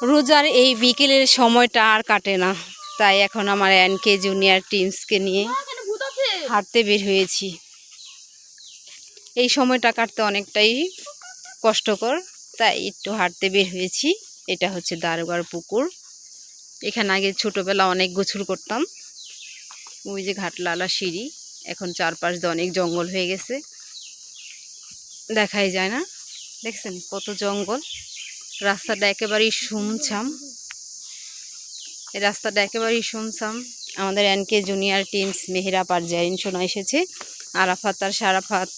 রোজার এই বিকেলের সময়টা আর কাটে না, তাই এখন আমার এনকে জুনিয়র টিমসকে নিয়ে হাঁটতে বের হয়েছি। এই সময়টা কাটতে অনেকটাই কষ্টকর, তাই একটু হাঁটতে বের হয়েছি। এটা হচ্ছে দারোগার পুকুর। এখানে আগে ছোটোবেলা অনেক গোসল করতাম। ওই যে ঘাটলালা সিঁড়ি, এখন চারপাশ দিয়ে অনেক জঙ্গল হয়ে গেছে, দেখাই যায় না। দেখছেন কত জঙ্গল, রাস্তাটা একেবারেই শুনছাম। এই রাস্তাটা একেবারেই শুনছাম। আমাদের এনকে জুনিয়র টিমস মেহেরাপ আর জারিন সোনা এসেছে। আরাফাত আর সারাফাত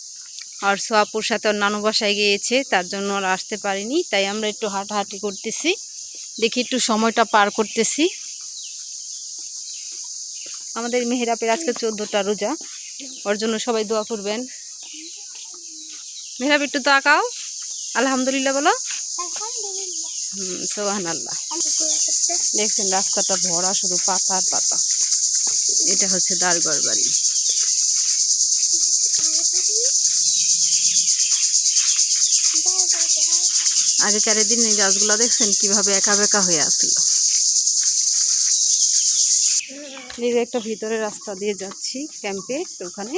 আর সোয়াপুর সাথে ওর নানু বাসায় গিয়েছে, তার জন্য আর আসতে পারিনি। তাই আমরা একটু হাঁটাহাঁটি করতেছি, দেখি একটু সময়টা পার করতেছি। আমাদের মেহেরাপের আজকে 14টা রোজা, ওর জন্য সবাই দোয়া করবেন। মেহেরাপ একটু তাকাও, আলহামদুলিল্লাহ বলো। সুবহানাল্লাহ। দেখছেন রাস্তাটা ভরা শুধু পাতা আর পাতা। এটা হচ্ছে দারগড় বাড়ি। আগেকার দিন এই গাছগুলো দেখছেন কিভাবে একা বেঁকা হয়ে আসছিল। এই যে একটা ভিতরে রাস্তা দিয়ে যাচ্ছি ক্যাম্পে, ওখানে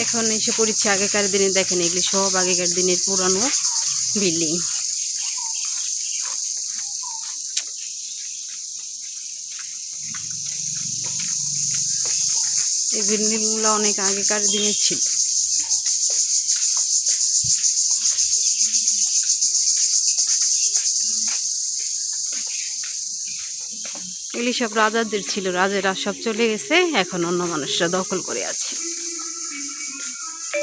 এখন এসে পড়েছি। আগেকার দিনে দেখেন এগুলি সব আগেকার দিনের পুরানো বিল্ডিং। এই বিল্ডিংগুলো অনেক আগেকার দিনের ছিল। এগুলি সব রাজাদের ছিল, রাজারা সব চলে গেছে, এখন অন্য মানুষরা দখল করে আছে।